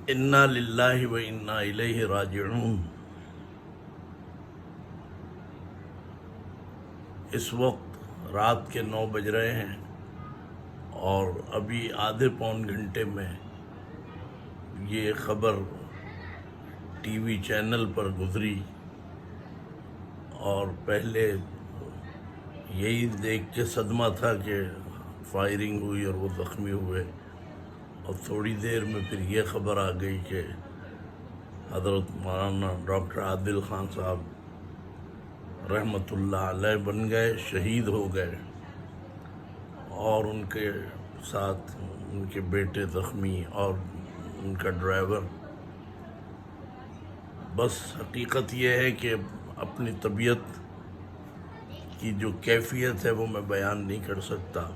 انا للہ و انا الیہ راجعون۔ اس وقت رات کے 9 بج رہے ہیں اور ابھی آدھے پون گھنٹے میں یہ خبر ٹی وی چینل پر گزری، اور پہلے یہی دیکھ کے صدمہ تھا کہ فائرنگ ہوئی اور وہ زخمی ہوئے، اور تھوڑی دیر میں پھر یہ خبر آ گئی کہ حضرت مولانا ڈاکٹر عادل خان صاحب رحمۃ اللہ علیہ بن گئے، شہید ہو گئے، اور ان کے ساتھ ان کے بیٹے زخمی اور ان کا ڈرائیور۔ بس حقیقت یہ ہے کہ اپنی طبیعت کی جو کیفیت ہے وہ میں بیان نہیں کر سکتا۔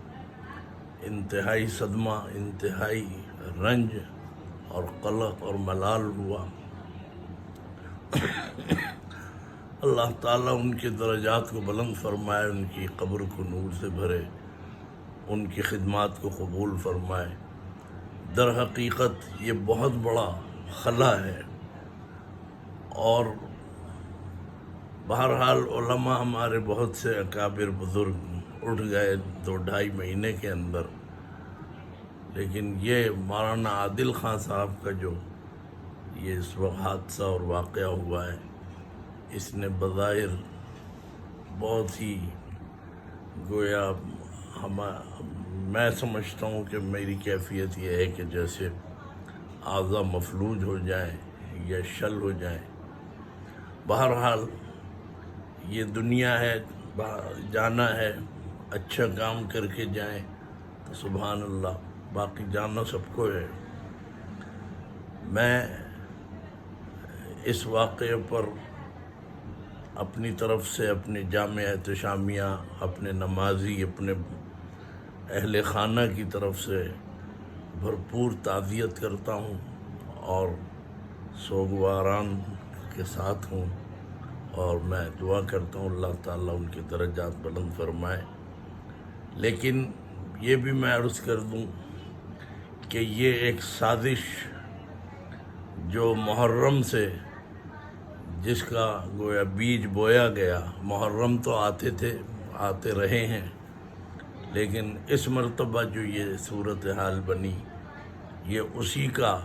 انتہائی صدمہ، انتہائی رنج اور قلق اور ملال ہوا۔ اللہ تعالیٰ ان کے درجات کو بلند فرمائے، ان کی قبر کو نور سے بھرے، ان کی خدمات کو قبول فرمائے۔ در حقیقت یہ بہت بڑا خلا ہے، اور بہرحال علماء ہمارے بہت سے اکابر بزرگ اٹھ گئے 2-2.5 مہینے کے اندر، لیکن یہ مولانا عادل خان صاحب کا جو یہ اس وقت حادثہ اور واقعہ ہوا ہے، اس نے بظاہر بہت ہی گویا میں سمجھتا ہوں کہ میری کیفیت یہ ہے کہ جیسے اعضاء مفلوج ہو جائیں یا شل ہو جائیں۔ بہرحال یہ دنیا ہے، جانا ہے، اچھا کام کر کے جائیں تو سبحان اللہ، باقی جانا سب کو ہے۔ میں اس واقعے پر اپنی طرف سے، اپنے جامع احتشامیہ، اپنے نمازی، اپنے اہل خانہ کی طرف سے بھرپور تعزیت کرتا ہوں اور سوگواران کے ساتھ ہوں، اور میں دعا کرتا ہوں اللہ تعالیٰ ان کے درجات بلند فرمائے۔ لیکن یہ بھی میں عرض کر دوں کہ یہ ایک سازش جو محرم سے جس کا گویا بیج بویا گیا، محرم تو آتے رہے ہیں، لیکن اس مرتبہ جو یہ صورتحال بنی، یہ اسی کا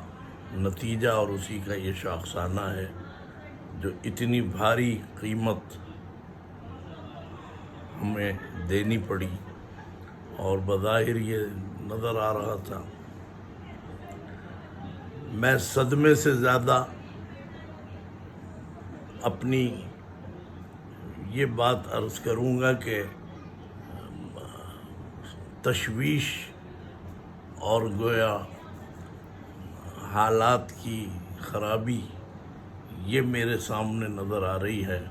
نتیجہ اور اسی کا یہ شاخسانہ ہے جو اتنی بھاری قیمت ہمیں دینی پڑی، اور بظاہر یہ نظر آ رہا تھا۔ میں صدمے سے زیادہ اپنی یہ بات عرض کروں گا کہ تشویش اور گویا حالات کی خرابی یہ میرے سامنے نظر آ رہی ہے،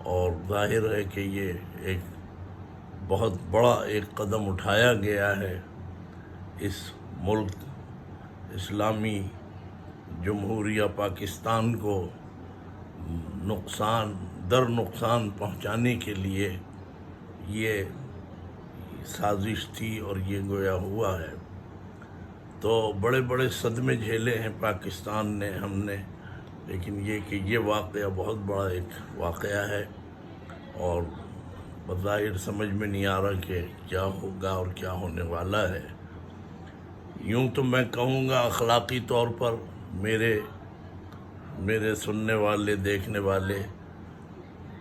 اور ظاہر ہے کہ یہ ایک بہت بڑا ایک قدم اٹھایا گیا ہے اس ملک اسلامی جمہوریہ پاکستان کو نقصان پہنچانے کے لیے یہ سازش تھی، اور یہ گویا ہوا ہے۔ تو بڑے بڑے صدمے جھیلے ہیں پاکستان نے، ہم نے، لیکن یہ کہ یہ واقعہ بہت بڑا ایک واقعہ ہے، اور بظاہر سمجھ میں نہیں آ رہا کہ کیا ہوگا اور کیا ہونے والا ہے۔ یوں تو میں کہوں گا اخلاقی طور پر میرے سننے والے، دیکھنے والے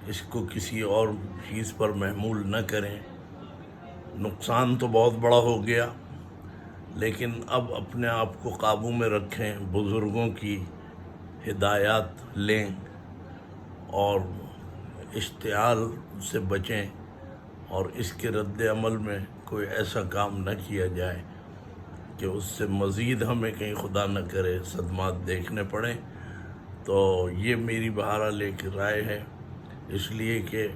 اس کو کسی اور چیز پر محمول نہ کریں۔ نقصان تو بہت بڑا ہو گیا، لیکن اب اپنے آپ کو قابو میں رکھیں، بزرگوں کی ہدایات لیں اور اشتعال سے بچیں، اور اس کے رد عمل میں کوئی ایسا کام نہ کیا جائے کہ اس سے مزید ہمیں کہیں خدا نہ کرے صدمات دیکھنے پڑیں۔ تو یہ میری بہرحال ایک رائے ہے، اس لیے کہ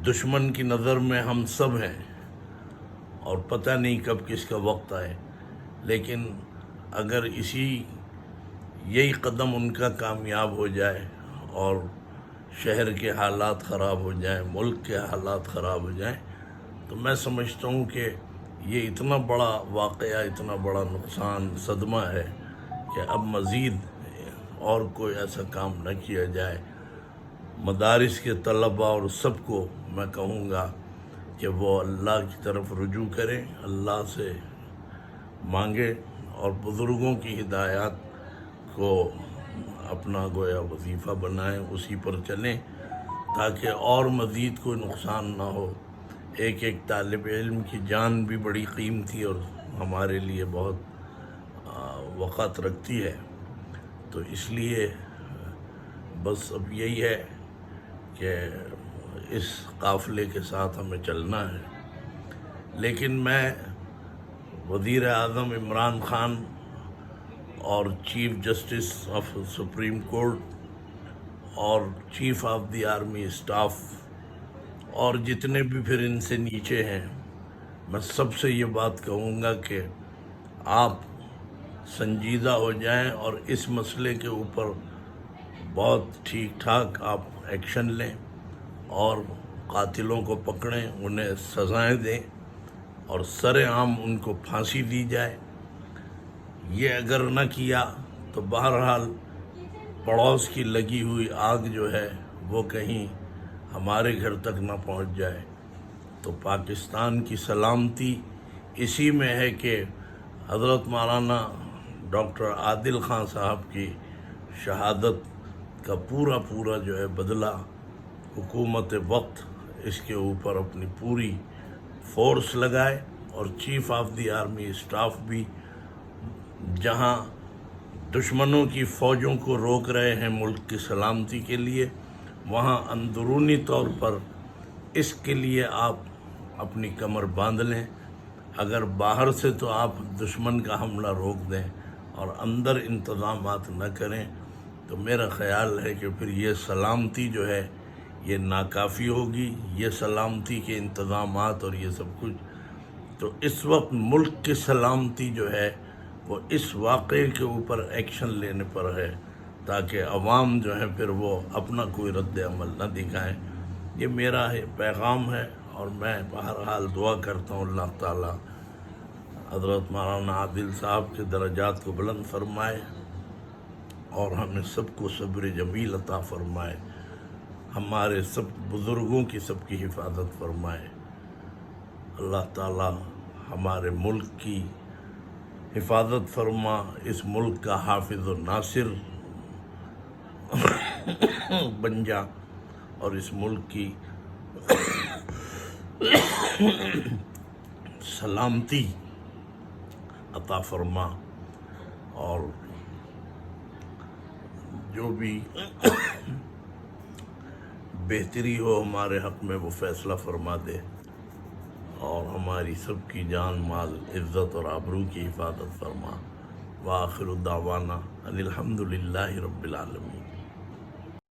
دشمن کی نظر میں ہم سب ہیں، اور پتہ نہیں کب کس کا وقت آئے، لیکن اگر یہی قدم ان کا کامیاب ہو جائے اور شہر کے حالات خراب ہو جائیں، ملک کے حالات خراب ہو جائیں، تو میں سمجھتا ہوں کہ یہ اتنا بڑا واقعہ، اتنا بڑا نقصان، صدمہ ہے کہ اب مزید اور کوئی ایسا کام نہ کیا جائے۔ مدارس کے طلباء اور سب کو میں کہوں گا کہ وہ اللہ کی طرف رجوع کریں، اللہ سے مانگیں اور بزرگوں کی ہدایات کو اپنا گویا وظیفہ بنائیں، اسی پر چلیں تاکہ اور مزید کوئی نقصان نہ ہو۔ ایک ایک طالب علم کی جان بھی بڑی قیمتی اور ہمارے لیے بہت وقت رکھتی ہے، تو اس لیے بس اب یہی ہے کہ اس قافلے کے ساتھ ہمیں چلنا ہے۔ لیکن میں وزیر اعظم عمران خان اور chief justice of supreme court اور chief of the army staff اور جتنے بھی پھر ان سے نیچے ہیں، میں سب سے یہ بات کہوں گا کہ آپ سنجیدہ ہو جائیں اور اس مسئلے کے اوپر بہت ٹھیک ٹھاک آپ ایکشن لیں اور قاتلوں کو پکڑیں، انہیں سزائیں دیں اور سر عام ان کو پھانسی دی جائے۔ یہ اگر نہ کیا تو بہرحال پڑوس کی لگی ہوئی آگ جو ہے وہ کہیں ہمارے گھر تک نہ پہنچ جائے۔ تو پاکستان کی سلامتی اسی میں ہے کہ حضرت مولانا ڈاکٹر عادل خان صاحب کی شہادت کا پورا جو ہے بدلہ حکومت وقت اس کے اوپر اپنی پوری فورس لگائے، اور chief of the army staff بھی جہاں دشمنوں کی فوجوں کو روک رہے ہیں ملک کی سلامتی کے لیے، وہاں اندرونی طور پر اس کے لیے آپ اپنی کمر باندھ لیں۔ اگر باہر سے تو آپ دشمن کا حملہ روک دیں اور اندر انتظامات نہ کریں تو میرا خیال ہے کہ پھر یہ سلامتی جو ہے یہ ناکافی ہوگی۔ یہ سلامتی کے انتظامات اور یہ سب کچھ، تو اس وقت ملک کی سلامتی جو ہے وہ اس واقعے کے اوپر ایکشن لینے پر ہے تاکہ عوام جو ہے پھر وہ اپنا کوئی رد عمل نہ دکھائیں۔ یہ میرا پیغام ہے اور میں بہرحال دعا کرتا ہوں اللہ تعالیٰ حضرت مولانا عادل صاحب کے درجات کو بلند فرمائے اور ہمیں سب کو صبر جمیل عطا فرمائے، ہمارے سب بزرگوں کی سب کی حفاظت فرمائے۔ اللہ تعالیٰ ہمارے ملک کی حفاظت فرما، اس ملک کا حافظ و ناصر بن جا اور اس ملک کی سلامتی عطا فرما، اور جو بھی بہتری ہو ہمارے حق میں وہ فیصلہ فرما دے اور ہماری سب کی جان مال عزت اور آبرو کی حفاظت فرما۔ وآخر دعوانا ان الحمد للہ رب العالمین۔